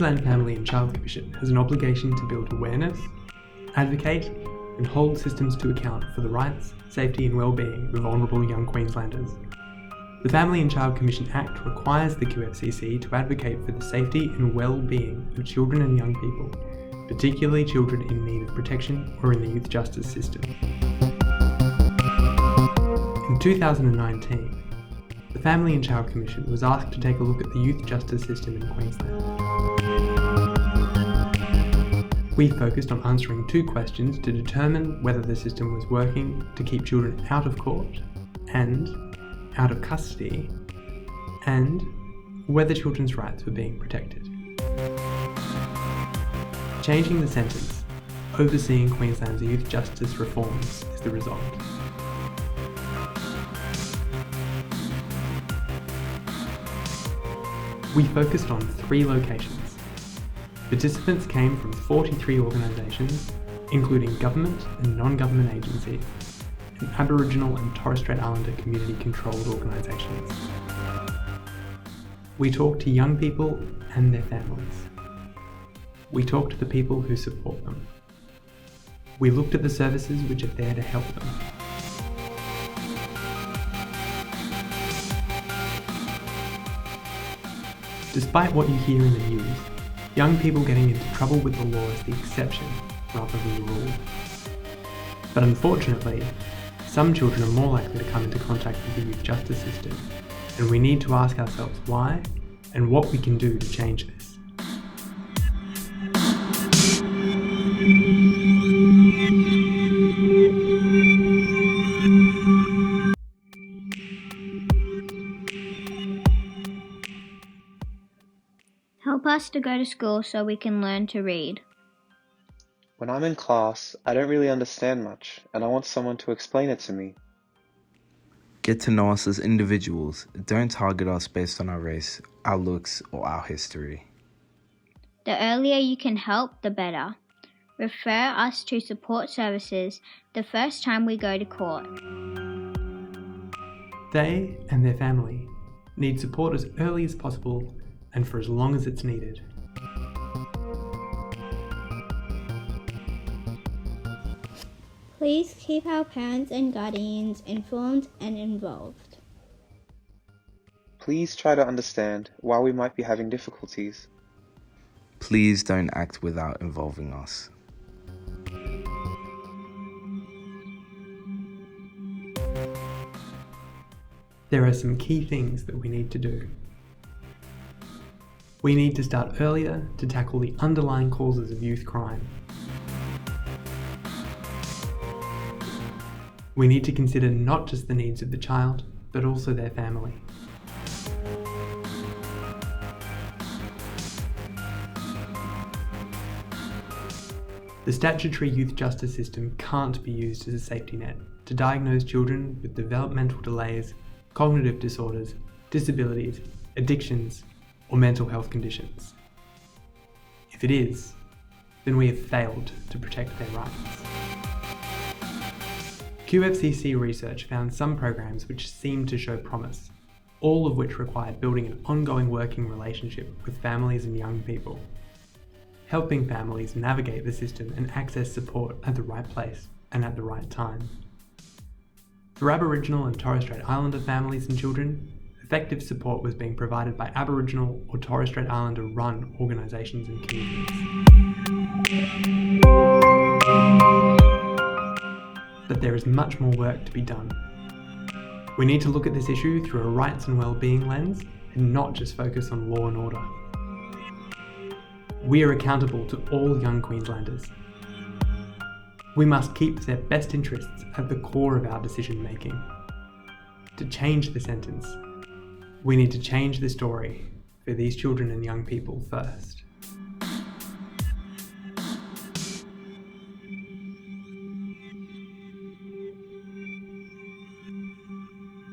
Queensland Family and Child Commission has an obligation to build awareness, advocate and hold systems to account for the rights, safety and well-being of vulnerable young Queenslanders. The Family and Child Commission Act requires the QFCC to advocate for the safety and well-being of children and young people, particularly children in need of protection or in the youth justice system. In 2019, the Family and Child Commission was asked to take a look at the youth justice system in Queensland. We focused on answering 2 questions to determine whether the system was working to keep children out of court and out of custody, and whether children's rights were being protected. Changing the sentence, overseeing Queensland's youth justice reforms, is the result. We focused on 3 locations. Participants came from 43 organisations, including government and non-government agencies, and Aboriginal and Torres Strait Islander community-controlled organisations. We talked to young people and their families. We talked to the people who support them. We looked at the services which are there to help them. Despite what you hear in the news, young people getting into trouble with the law is the exception rather than the rule. But unfortunately, some children are more likely to come into contact with the youth justice system, and we need to ask ourselves why and what we can do to change this. Help us to go to school so we can learn to read. When I'm in class, I don't really understand much, and I want someone to explain it to me. Get to know us as individuals. Don't target us based on our race, our looks, or our history. The earlier you can help, the better. Refer us to support services the first time we go to court. They and their family need support as early as possible and for as long as it's needed. Please keep our parents and guardians informed and involved. Please try to understand why we might be having difficulties. Please don't act without involving us. There are some key things that we need to do. We need to start earlier to tackle the underlying causes of youth crime. We need to consider not just the needs of the child, but also their family. The statutory youth justice system can't be used as a safety net to diagnose children with developmental delays, cognitive disorders, disabilities, addictions, or mental health conditions. If it is, then we have failed to protect their rights. QFCC research found some programs which seemed to show promise, all of which required building an ongoing working relationship with families and young people, helping families navigate the system and access support at the right place and at the right time. For Aboriginal and Torres Strait Islander families and children, effective support was being provided by Aboriginal or Torres Strait Islander run organisations and communities. But there is much more work to be done. We need to look at this issue through a rights and well-being lens and not just focus on law and order. We are accountable to all young Queenslanders. We must keep their best interests at the core of our decision making. To change the sentence, we need to change the story for these children and young people first.